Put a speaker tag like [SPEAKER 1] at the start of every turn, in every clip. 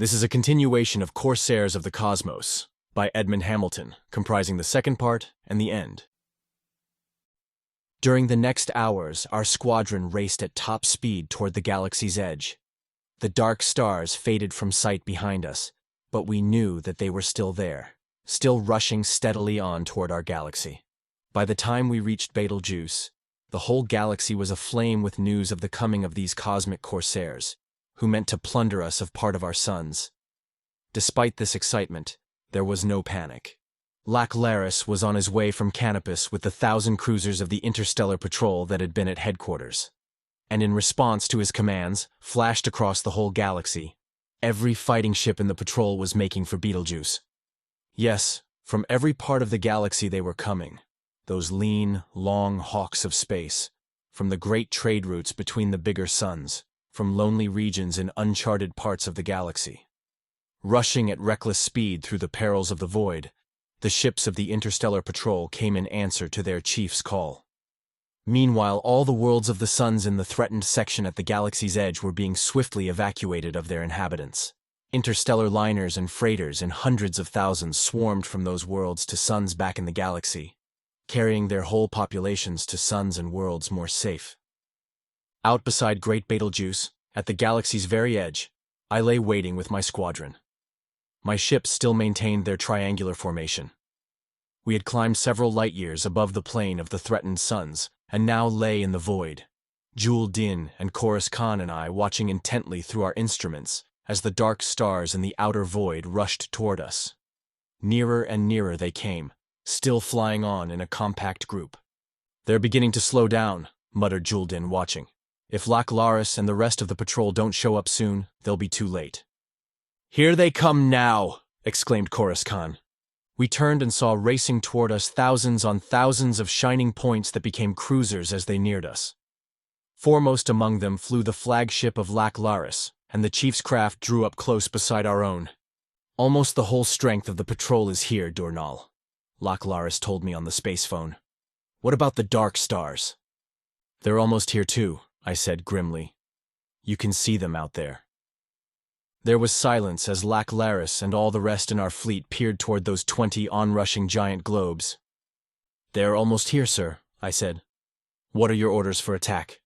[SPEAKER 1] This is a continuation of Corsairs of the Cosmos by Edmond comprising the second part and the end. During the next hours, our squadron raced at top speed toward the galaxy's edge. The dark stars faded from sight behind us, but we knew that they were still there, still rushing steadily on toward our galaxy. By the time we reached Betelgeuse, the whole galaxy was aflame with news of the coming of these cosmic Corsairs, who meant to plunder us of part of our suns. Despite this excitement, there was no panic. Laris was on his way from Canopus with the 1,000 cruisers of the Interstellar Patrol that had been at headquarters, and in response to his commands, flashed across the whole galaxy. Every fighting ship in the patrol was making for Betelgeuse. Yes, from every part of the galaxy they were coming, those lean, long hawks of space, from the great trade routes between the bigger suns, from lonely regions in uncharted parts of the galaxy. Rushing at reckless speed through the perils of the void, the ships of the Interstellar Patrol came in answer to their chief's call. Meanwhile, all the worlds of the suns in the threatened section at the galaxy's edge were being swiftly evacuated of their inhabitants. Interstellar liners and freighters in hundreds of thousands swarmed from those worlds to suns back in the galaxy, carrying their whole populations to suns and worlds more safe. Out beside Great Betelgeuse, at the galaxy's very edge, I lay waiting with my squadron. My ships still maintained their triangular formation. We had climbed several light years above the plane of the threatened suns, and now lay in the void. Din and Corsairs and I watching intently through our instruments as the dark stars in the outer void rushed toward us. Nearer and nearer they came, still flying on in a compact group. "They're beginning to slow down," muttered Din, watching. "If Laris and the rest of the patrol don't show up soon, they'll be too late." "Here they come now!" exclaimed Corsairs. We turned and saw racing toward us thousands on thousands of shining points that became cruisers as they neared us. Foremost among them flew the flagship of Laris, and the chief's craft drew up close beside our own. "Almost the whole strength of the patrol is here, Dornal," Laris told me on the space phone. "What about the dark stars?" "They're almost here too," I said grimly. "You can see them out there." There was silence as Laris and all the rest in our fleet peered toward those 20 onrushing giant globes. "They're almost here, sir," I said. "What are your orders for attack?"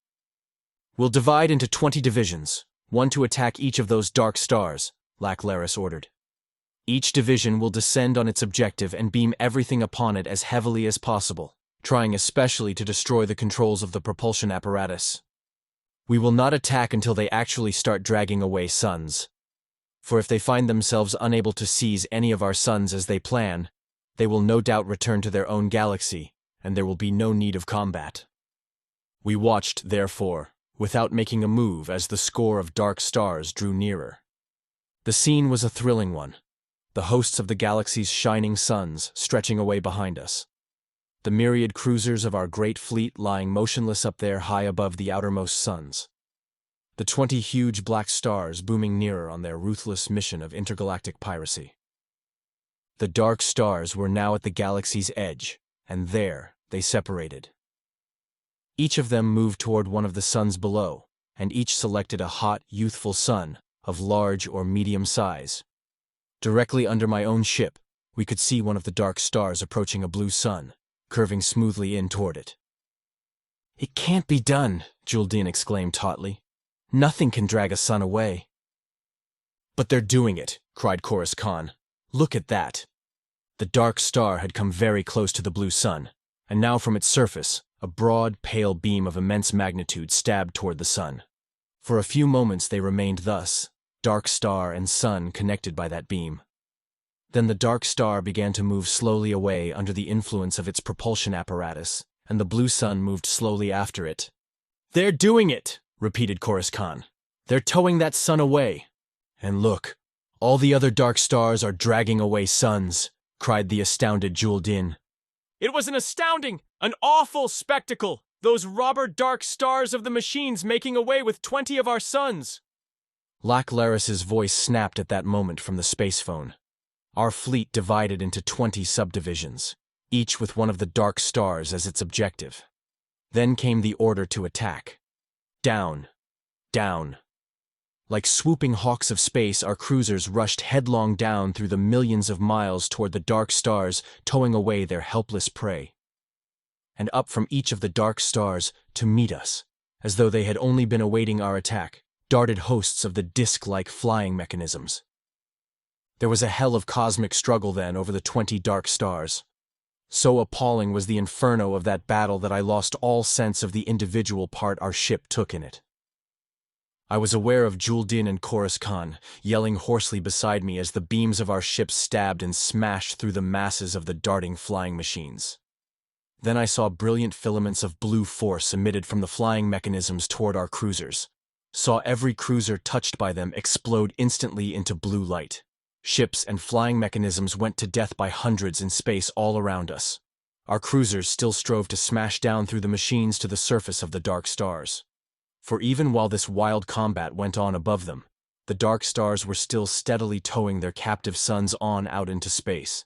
[SPEAKER 1] "We'll divide into 20 divisions, one to attack each of those dark stars," Laris ordered. "Each division will descend on its objective and beam everything upon it as heavily as possible, trying especially to destroy the controls of the propulsion apparatus. We will not attack until they actually start dragging away suns. For if they find themselves unable to seize any of our suns as they plan, they will no doubt return to their own galaxy, and there will be no need of combat." We watched, therefore, without making a move as the score of dark stars drew nearer. The scene was a thrilling one, the hosts of the galaxy's shining suns stretching away behind us, the myriad cruisers of our great fleet lying motionless up there high above the outermost suns, the 20 huge black stars booming nearer on their ruthless mission of intergalactic piracy. The dark stars were now at the galaxy's edge, and there they separated. Each of them moved toward one of the suns below, and each selected a hot, youthful sun of large or medium size. Directly under my own ship, we could see one of the dark stars approaching a blue sun, curving smoothly in toward it. "It can't be done," Din exclaimed tautly. "Nothing can drag a sun away." "But they're doing it," cried Corsairs. "Look at that." The dark star had come very close to the blue sun, and now from its surface, a broad, pale beam of immense magnitude stabbed toward the sun. For a few moments they remained thus, dark star and sun connected by that beam. Then the dark star began to move slowly away under the influence of its propulsion apparatus, and the blue sun moved slowly after it. "They're doing it!" repeated Corsairs. "They're towing that sun away. And look, all the other dark stars are dragging away suns," cried the astounded Din. "It was an astounding, an awful spectacle, those robber dark stars of the machines making away with 20 of our suns." Laris's voice snapped at that moment from the space phone. Our fleet divided into 20 subdivisions, each with one of the dark stars as its objective. Then came the order to attack. Down, down, Like swooping hawks of space, our cruisers rushed headlong down through the millions of miles toward the dark stars, towing away their helpless prey. And up from each of the dark stars, to meet us, as though they had only been awaiting our attack, darted hosts of the disc-like flying mechanisms. There was a hell of cosmic struggle then over the 20 dark stars. So appalling was the inferno of that battle that I lost all sense of the individual part our ship took in it. I was aware of Juldin and Chorus Khan yelling hoarsely beside me as the beams of our ship stabbed and smashed through the masses of the darting flying machines. Then I saw brilliant filaments of blue force emitted from the flying mechanisms toward our cruisers. Saw every cruiser touched by them explode instantly into blue light. Ships and flying mechanisms went to death by hundreds in space all around us. Our cruisers still strove to smash down through the machines to the surface of the dark stars. For even while this wild combat went on above them, the dark stars were still steadily towing their captive suns on out into space.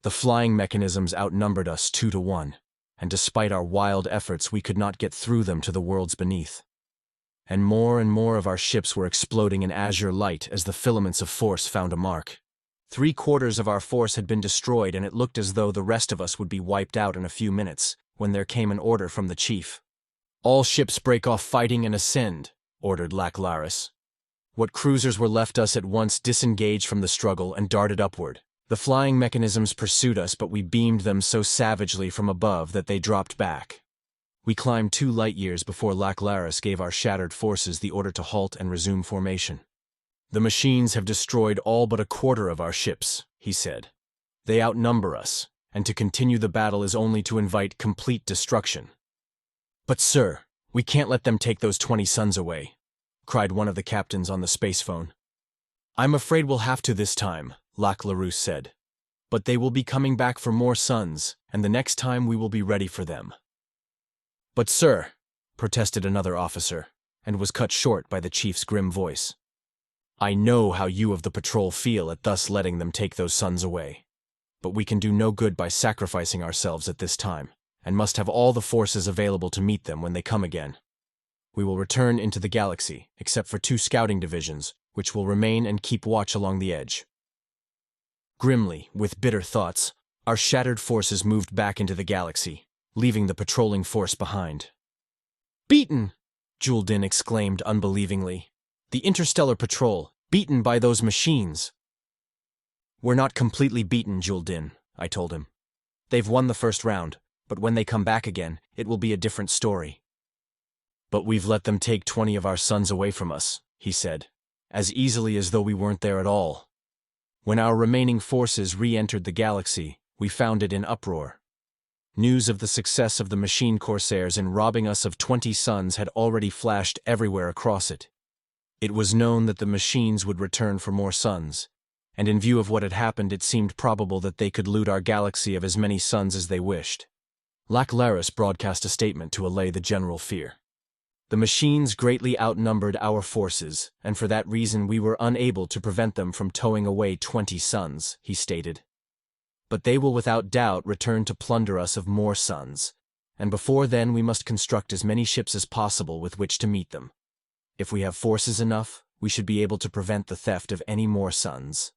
[SPEAKER 1] The flying mechanisms outnumbered us 2-1, and despite our wild efforts we could not get through them to the worlds beneath. And more of our ships were exploding in azure light as the filaments of force found a mark. 3/4 of our force had been destroyed, and it looked as though the rest of us would be wiped out in a few minutes, when there came an order from the chief. "All ships break off fighting and ascend," ordered Lac-Laris. What cruisers were left us at once disengaged from the struggle and darted upward. The flying mechanisms pursued us, but we beamed them so savagely from above that they dropped back. We climbed 2 light-years before Lac-Laris gave our shattered forces the order to halt and resume formation. "The machines have destroyed all but 1/4 of our ships," he said. "They outnumber us, and to continue the battle is only to invite complete destruction." "But sir, we can't let them take those 20 suns away," cried one of the captains on the space phone. "I'm afraid we'll have to this time," Lac-Laris said. "But they will be coming back for more suns, and the next time we will be ready for them." "But sir," protested another officer, and was cut short by the chief's grim voice. "I know how you of the patrol feel at thus letting them take those suns away. But we can do no good by sacrificing ourselves at this time, and must have all the forces available to meet them when they come again. We will return into the galaxy, except for 2 scouting divisions, which will remain and keep watch along the edge." Grimly, with bitter thoughts, our shattered forces moved back into the galaxy, leaving the patrolling force behind. "Beaten!" Juldin exclaimed unbelievingly. "The interstellar patrol, beaten by those machines!" "We're not completely beaten, Juldin," I told him. "They've won the first round, but when they come back again, it will be a different story." "But we've let them take 20 of our suns away from us," he said, "as easily as though we weren't there at all. When our remaining forces re-entered the galaxy, we found it in uproar. News of the success of the machine Corsairs in robbing us of 20 suns had already flashed everywhere across it. It was known that the machines would return for more suns, and in view of what had happened it seemed probable that they could loot our galaxy of as many suns as they wished. Lac-Laris broadcast a statement to allay the general fear. "The machines greatly outnumbered our forces, and for that reason we were unable to prevent them from towing away 20 suns," he stated. "But they will without doubt return to plunder us of more suns, and before then we must construct as many ships as possible with which to meet them. If we have forces enough, we should be able to prevent the theft of any more suns."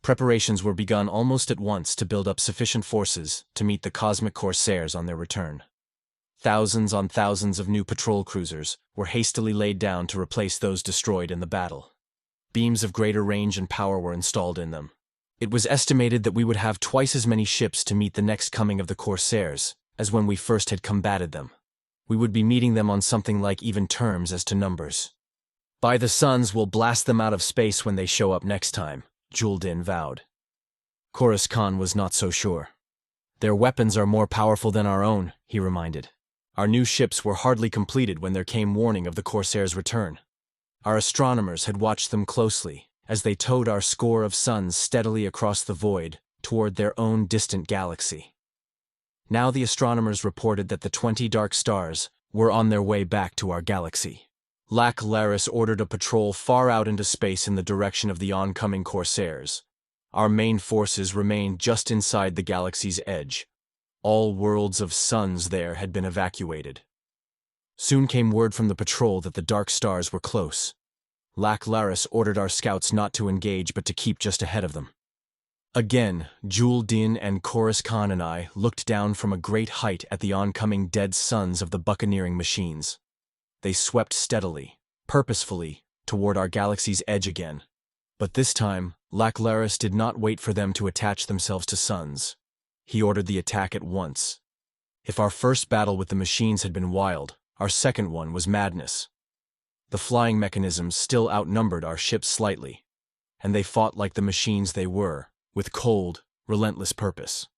[SPEAKER 1] Preparations were begun almost at once to build up sufficient forces to meet the cosmic Corsairs on their return. Thousands on thousands of new patrol cruisers were hastily laid down to replace those destroyed in the battle. Beams of greater range and power were installed in them. It was estimated that we would have twice as many ships to meet the next coming of the Corsairs as when we first had combated them. We would be meeting them on something like even terms as to numbers. "By the suns, we'll blast them out of space when they show up next time," Juldin vowed. Chorus Khan was not so sure. "Their weapons are more powerful than our own," he reminded. "Our new ships were hardly completed when there came warning of the Corsairs' return. Our astronomers had watched them closely as they towed our score of suns steadily across the void toward their own distant galaxy. Now the astronomers reported that the 20 dark stars were on their way back to our galaxy. Lac-Laris ordered a patrol far out into space in the direction of the oncoming Corsairs. Our main forces remained just inside the galaxy's edge. All worlds of suns there had been evacuated. Soon came word from the patrol that the dark stars were close. Lac-Laris ordered our scouts not to engage but to keep just ahead of them. Again, Jules-Din and Coris Khan and I looked down from a great height at the oncoming dead suns of the buccaneering machines. They swept steadily, purposefully, toward our galaxy's edge again. But this time, Lac-Laris did not wait for them to attach themselves to suns. He ordered the attack at once. If our first battle with the machines had been wild, our second one was madness. The flying mechanisms still outnumbered our ships slightly, and they fought like the machines they were, with cold, relentless purpose.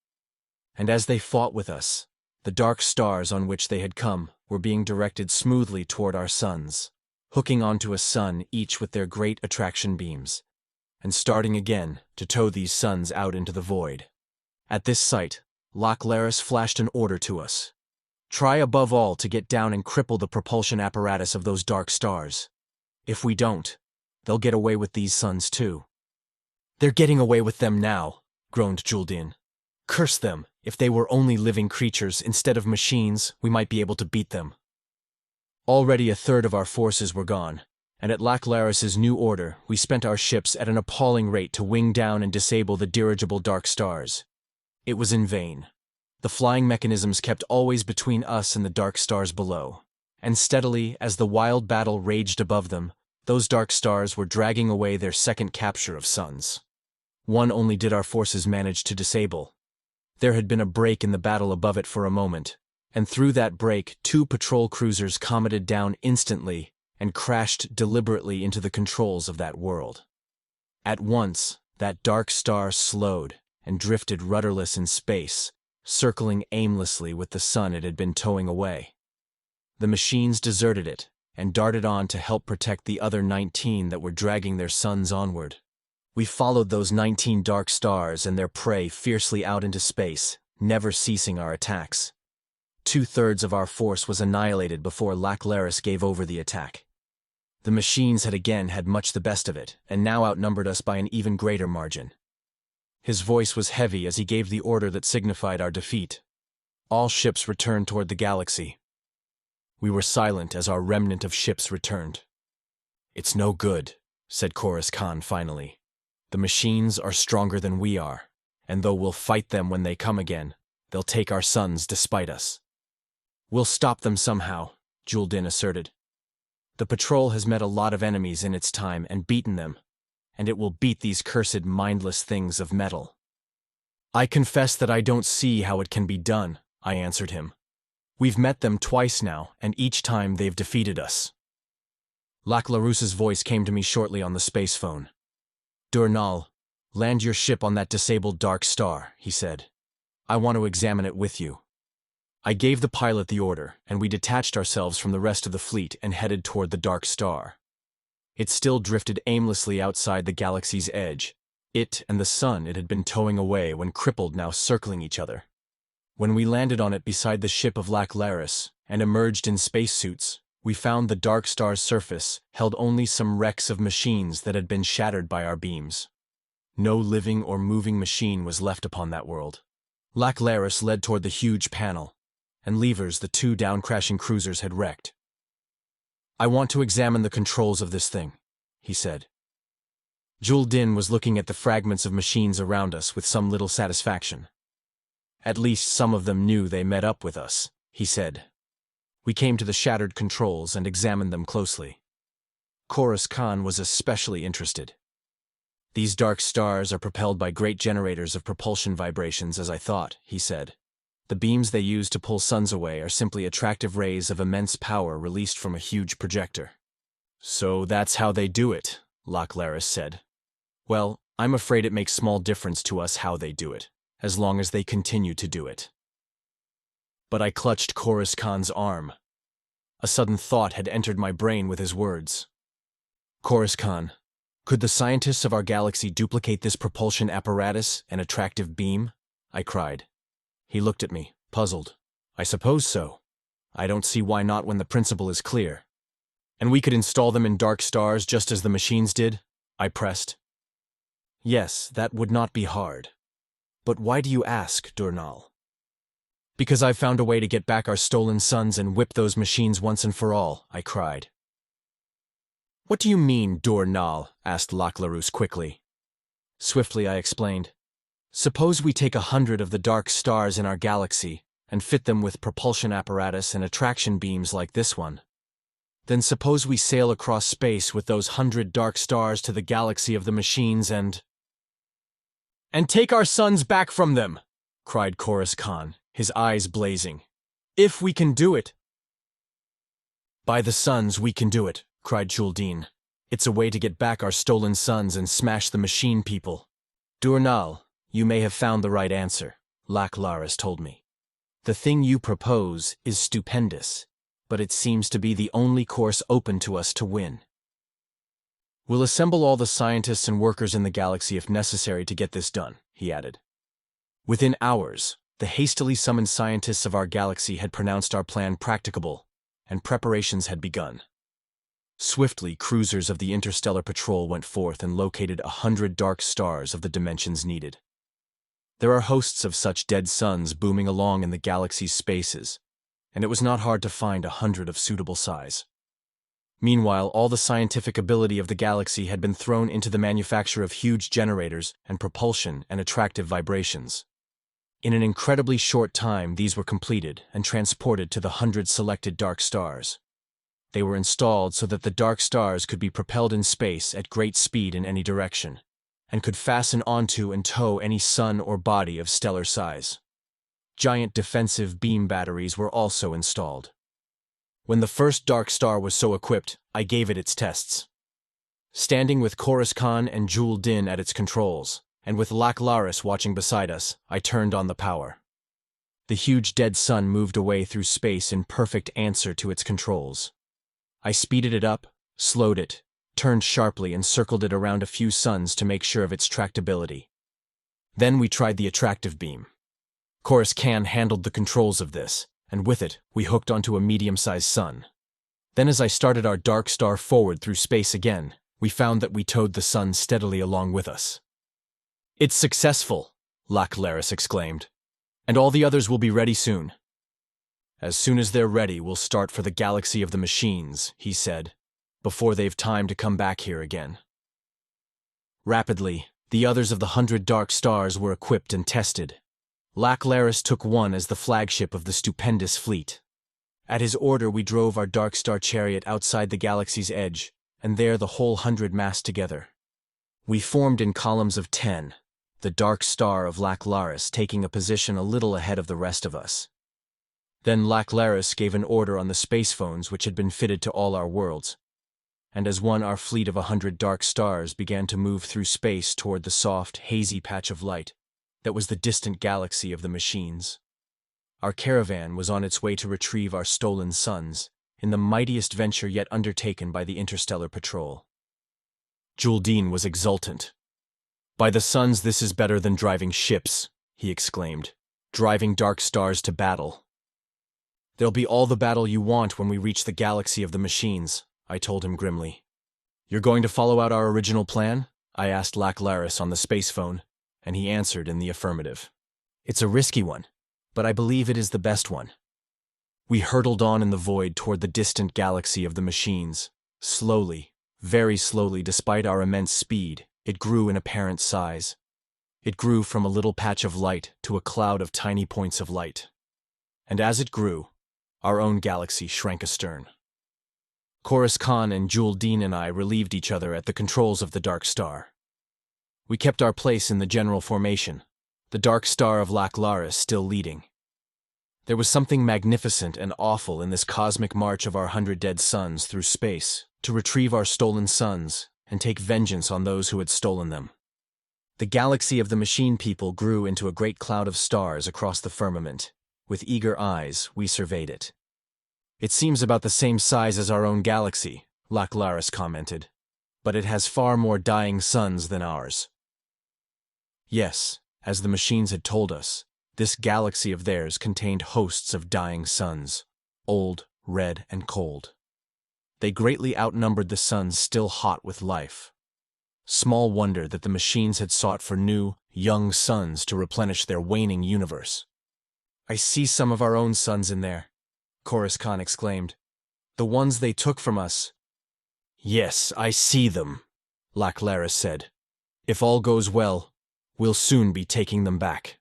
[SPEAKER 1] And as they fought with us, the dark stars on which they had come were being directed smoothly toward our suns, hooking onto a sun each with their great attraction beams, and starting again to tow these suns out into the void. At this sight, Lac-Laris flashed an order to us. Try above all to get down and cripple the propulsion apparatus of those dark stars. If we don't, they'll get away with these suns too. They're getting away with them now, groaned Jules-Din. Curse them, if they were only living creatures instead of machines, we might be able to beat them. Already a third of our forces were gone, and at Lac-Laris's new order, we spent our ships at an appalling rate to wing down and disable the dirigible dark stars. It was in vain. The flying mechanisms kept always between us and the dark stars below, and steadily, as the wild battle raged above them, those dark stars were dragging away their second capture of suns. One only did our forces manage to disable. There had been a break in the battle above it for a moment, and through that break 2 patrol cruisers cometed down instantly and crashed deliberately into the controls of that world. At once, that dark star slowed and drifted rudderless in space, circling aimlessly with the sun it had been towing away. The machines deserted it and darted on to help protect the other 19 that were dragging their suns onward. We followed those 19 dark stars and their prey fiercely out into space, never ceasing our attacks. 2/3 of our force was annihilated before Lac-Laris gave over the attack. The machines had again had much the best of it, and now outnumbered us by an even greater margin. His voice was heavy as he gave the order that signified our defeat. All ships returned toward the galaxy. We were silent as our remnant of ships returned. "It's no good," said Coris Khan finally. "The machines are stronger than we are, and though we'll fight them when they come again, they'll take our suns despite us." "We'll stop them somehow," Jules-Din asserted. "The patrol has met a lot of enemies in its time and beaten them, and it will beat these cursed mindless things of metal." "I confess that I don't see how it can be done," I answered him. "We've met them twice now, and each time they've defeated us." Lac-Laris's voice came to me shortly on the space phone. "Durnal, land your ship on that disabled dark star," he said. "I want to examine it with you." I gave the pilot the order, and we detached ourselves from the rest of the fleet and headed toward the dark star. It still drifted aimlessly outside the galaxy's edge, it and the sun it had been towing away when crippled now circling each other. When we landed on it beside the ship of Lac-Laris and emerged in spacesuits, we found the dark star's surface held only some wrecks of machines that had been shattered by our beams. No living or moving machine was left upon that world. Lac-Laris led toward the huge panel, and levers the 2 down-crashing cruisers had wrecked. "I want to examine the controls of this thing," he said. Jules-Din was looking at the fragments of machines around us with some little satisfaction. "At least some of them knew they met up with us," he said. We came to the shattered controls and examined them closely. Coris Khan was especially interested. "These dark stars are propelled by great generators of propulsion vibrations, as I thought," he said. "The beams they use to pull suns away are simply attractive rays of immense power released from a huge projector." "So that's how they do it," Lac-Laris said. "Well, I'm afraid it makes small difference to us how they do it, as long as they continue to do it." But I clutched Coris Khan's arm. A sudden thought had entered my brain with his words. "Coris Khan, could the scientists of our galaxy duplicate this propulsion apparatus and attractive beam?" I cried. He looked at me, puzzled. "I suppose so. I don't see why not when the principle is clear." "And we could install them in dark stars just as the machines did?" I pressed. "Yes, that would not be hard. But why do you ask, Durnal?" Because I've found a way to get back our stolen sons and whip those machines once and for all, I cried. What do you mean, Dournal? Asked Laclarus quickly. Swiftly I explained. Suppose we take 100 of the dark stars in our galaxy and fit them with propulsion apparatus and attraction beams like this one. Then suppose we sail across space with those 100 dark stars to the galaxy of the machines and take our sons back from them, cried Chorus Khan, his eyes blazing. If we can do it. By the suns, we can do it, cried Juldeen. It's a way to get back our stolen sons and smash the machine people. Dournal, you may have found the right answer, Laclarus told me. The thing you propose is stupendous, but it seems to be the only course open to us to win. We'll assemble all the scientists and workers in the galaxy if necessary to get this done, he added. Within hours, the hastily summoned scientists of our galaxy had pronounced our plan practicable, and preparations had begun. Swiftly, cruisers of the Interstellar Patrol went forth and located 100 dark stars of the dimensions needed. There are hosts of such dead suns booming along in the galaxy's spaces, and it was not hard to find 100 of suitable size. Meanwhile, all the scientific ability of the galaxy had been thrown into the manufacture of huge generators and propulsion and attractive vibrations. In an incredibly short time, these were completed and transported to the 100 selected dark stars. They were installed so that the dark stars could be propelled in space at great speed in any direction, and could fasten onto and tow any sun or body of stellar size. Giant defensive beam batteries were also installed. When the first dark star was so equipped, I gave it its tests. Standing with Chorus Khan and Juldeen at its controls, and with Laclarus watching beside us, I turned on the power. The huge dead sun moved away through space in perfect answer to its controls. I speeded it up, slowed it, turned sharply and circled it around a few suns to make sure of its tractability. Then we tried the attractive beam. Chorus Khan handled the controls of this, and with it, we hooked onto a medium-sized sun. Then as I started our dark star forward through space again, we found that we towed the sun steadily along with us. It's successful, Laclarus exclaimed, and all the others will be ready soon. As soon as they're ready, we'll start for the galaxy of the machines, he said, before they've time to come back here again. Rapidly, the others of the 100 dark stars were equipped and tested. Laclarus took one as the flagship of the stupendous fleet. At his order, we drove our dark star chariot outside the galaxy's edge, and there the whole 100 massed together. We formed in columns of 10, the dark star of Laclarus taking a position a little ahead of the rest of us. Then Laclarus gave an order on the space phones which had been fitted to all our worlds, and as one our fleet of 100 dark stars began to move through space toward the soft, hazy patch of light that was the distant galaxy of the machines. Our caravan was on its way to retrieve our stolen sons in the mightiest venture yet undertaken by the Interstellar Patrol. Juldeen was exultant. By the suns, this is better than driving ships, he exclaimed, driving dark stars to battle. There'll be all the battle you want when we reach the galaxy of the machines, I told him grimly. You're going to follow out our original plan? I asked Laclarus on the space phone, and he answered in the affirmative. It's a risky one, but I believe it is the best one. We hurtled on in the void toward the distant galaxy of the machines. Slowly, very slowly, despite our immense speed, it grew in apparent size. It grew from a little patch of light to a cloud of tiny points of light. And as it grew, our own galaxy shrank astern. Chorus Khan and Juldeen and I relieved each other at the controls of the dark star. We kept our place in the general formation, the dark star of Laclarus still leading. There was something magnificent and awful in this cosmic march of our 100 dead suns through space to retrieve our stolen sons and take vengeance on those who had stolen them. The galaxy of the machine people grew into a great cloud of stars across the firmament. With eager eyes, we surveyed it. It seems about the same size as our own galaxy, Laclarus commented, but it has far more dying suns than ours. Yes, as the machines had told us, this galaxy of theirs contained hosts of dying suns, old, red, and cold. They greatly outnumbered the suns still hot with life. Small wonder that the machines had sought for new, young suns to replenish their waning universe. I see some of our own suns in there, Corsairs exclaimed. The ones they took from us. Yes, I see them, Corsairs said. If all goes well, we'll soon be taking them back.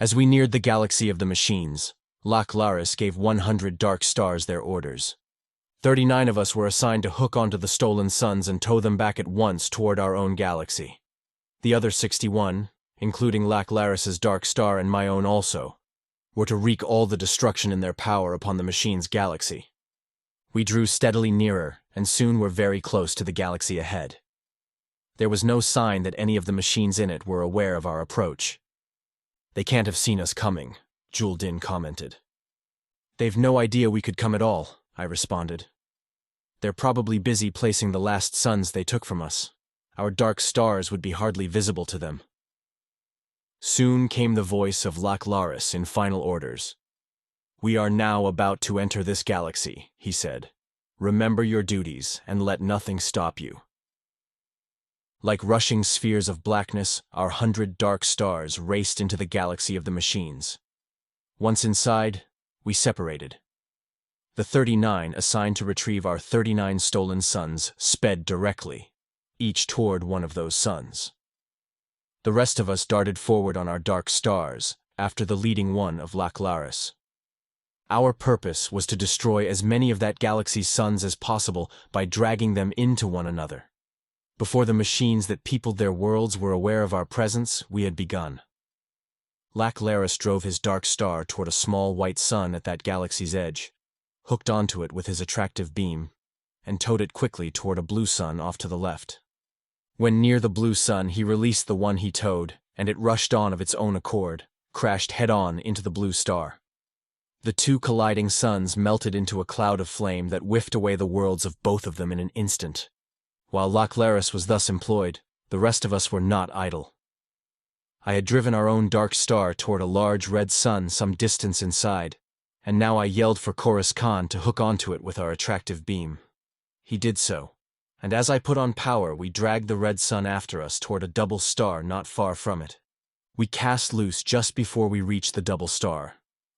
[SPEAKER 1] As we neared the galaxy of the machines, Corsairs gave 100 dark stars their orders. 39 of us were assigned to hook onto the stolen suns and tow them back at once toward our own galaxy. The other 61, including Corsairs' dark star and my own also, were to wreak all the destruction in their power upon the machine's galaxy. We drew steadily nearer, and soon were very close to the galaxy ahead. There was no sign that any of the machines in it were aware of our approach. They can't have seen us coming, Juldin commented. They've no idea we could come at all, I responded. They're probably busy placing the last suns they took from us. Our dark stars would be hardly visible to them. Soon came the voice of Corsairs in final orders. We are now about to enter this galaxy, he said. Remember your duties and let nothing stop you. Like rushing spheres of blackness, our 100 dark stars raced into the galaxy of the machines. Once inside, we separated. The 39 assigned to retrieve our 39 stolen suns sped directly, each toward one of those suns. The rest of us darted forward on our dark stars, after the leading one of Corsairs. Our purpose was to destroy as many of that galaxy's suns as possible by dragging them into one another. Before the machines that peopled their worlds were aware of our presence, we had begun. Corsairs drove his dark star toward a small white sun at that galaxy's edge, hooked onto it with his attractive beam, and towed it quickly toward a blue sun off to the left. When near the blue sun, he released the one he towed, and it rushed on of its own accord, crashed head-on into the blue star. The two colliding suns melted into a cloud of flame that whiffed away the worlds of both of them in an instant. While Corsairs was thus employed, the rest of us were not idle. I had driven our own dark star toward a large red sun some distance inside, and now I yelled for Corsairs to hook onto it with our attractive beam. He did so, and as I put on power, we dragged the red sun after us toward a double star not far from it. We cast loose just before we reached the double star.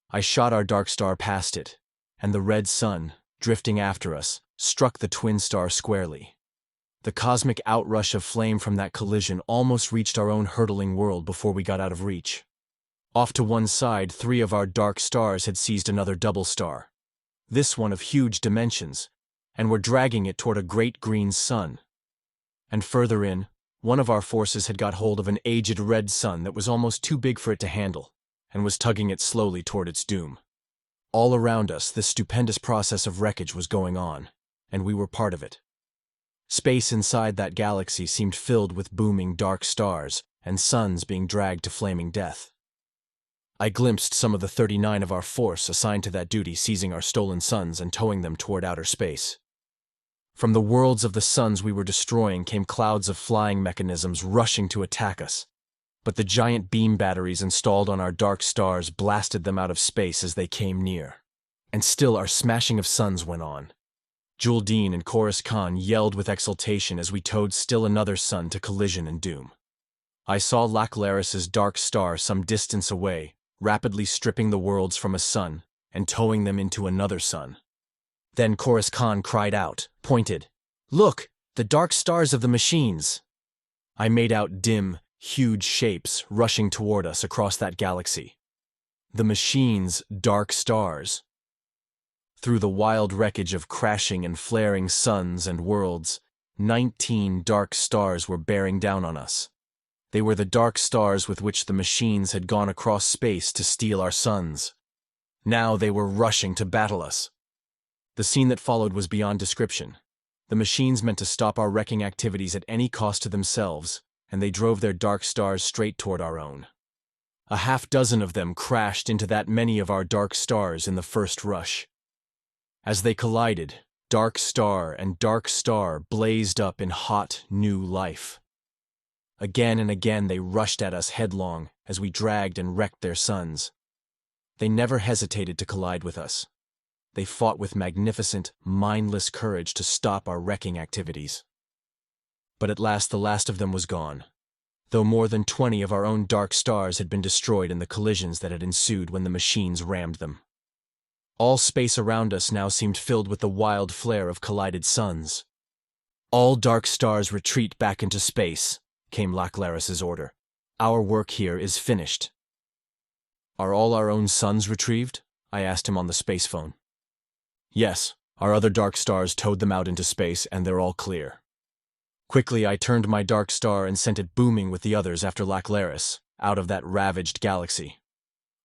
[SPEAKER 1] I shot our dark star past it, and the red sun, drifting after us, struck the twin star squarely. The cosmic outrush of flame from that collision almost reached our own hurtling world before we got out of reach. Off to one side, 3 of our dark stars had seized another double star, this one of huge dimensions, and were dragging it toward a great green sun. And further in, one of our forces had got hold of an aged red sun that was almost too big for it to handle, and was tugging it slowly toward its doom. All around us, this stupendous process of wreckage was going on, and we were part of it. Space inside that galaxy seemed filled with booming dark stars and suns being dragged to flaming death. I glimpsed some of the 39 of our force assigned to that duty seizing our stolen suns and towing them toward outer space. From the worlds of the suns we were destroying came clouds of flying mechanisms rushing to attack us, but the giant beam batteries installed on our dark stars blasted them out of space as they came near. And still our smashing of suns went on. Juldin and Corsairs yelled with exultation as we towed still another sun to collision and doom. I saw Corsairs' dark star some distance away, rapidly stripping the worlds from a sun and towing them into another sun. Then Corsairs cried out, pointed, "Look, the dark stars of the machines!" I made out dim, huge shapes rushing toward us across that galaxy. The machines' dark stars. Through the wild wreckage of crashing and flaring suns and worlds, 19 dark stars were bearing down on us. They were the dark stars with which the machines had gone across space to steal our suns. Now they were rushing to battle us. The scene that followed was beyond description. The machines meant to stop our wrecking activities at any cost to themselves, and they drove their dark stars straight toward our own. A half-dozen of them crashed into that many of our dark stars in the first rush. As they collided, dark star and dark star blazed up in hot, new life. Again and again they rushed at us headlong as we dragged and wrecked their suns. They never hesitated to collide with us. They fought with magnificent, mindless courage to stop our wrecking activities. But at last the last of them was gone. though more than 20 of our own dark stars had been destroyed in the collisions that had ensued when the machines rammed them. All space around us now seemed filled with the wild flare of collided suns. "All dark stars retreat back into space," came Laclaris's order. "Our work here is finished." "Are all our own suns retrieved?" I asked him on the space phone. "Yes, our other dark stars towed them out into space, and they're all clear." Quickly, I turned my dark star and sent it booming with the others after Laclaris, out of that ravaged galaxy.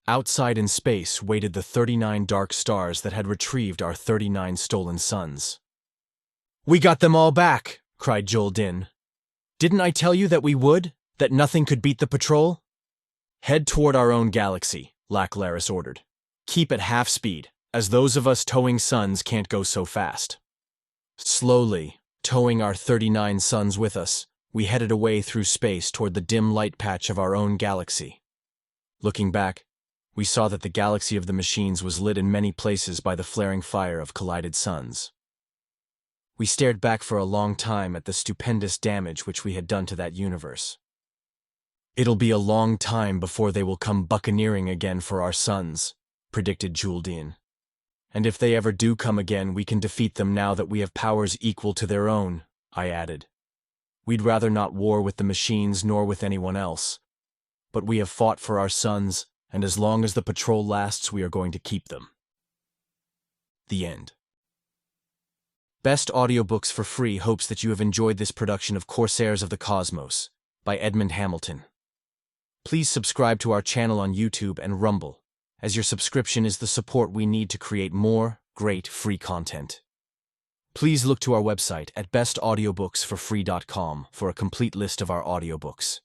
[SPEAKER 1] Outside in space waited the 39 dark stars that had retrieved our 39 stolen suns. "We got them all back!" cried Joel Din. "Didn't I tell you that we would? That nothing could beat the patrol?" "Head toward our own galaxy," Laclaris ordered. "Keep at half speed, as those of us towing suns can't go so fast." Slowly, towing our 39 suns with us, we headed away through space toward the dim light patch of our own galaxy. Looking back, we saw that the galaxy of the machines was lit in many places by the flaring fire of collided suns. We stared back for a long time at the stupendous damage which we had done to that universe. "It'll be a long time before they will come buccaneering again for our suns," predicted Juldin. "And if they ever do come again, we can defeat them now that we have powers equal to their own," I added. "We'd rather not war with the machines nor with anyone else. But we have fought for our suns, and as long as the patrol lasts, we are going to keep them." The end. Best Audiobooks for Free hopes that you have enjoyed this production of Corsairs of the Cosmos by Edmond Hamilton. Please subscribe to our channel on YouTube and Rumble, as your subscription is the support we need to create more great free content. Please look to our website at bestaudiobooksforfree.com for a complete list of our audiobooks.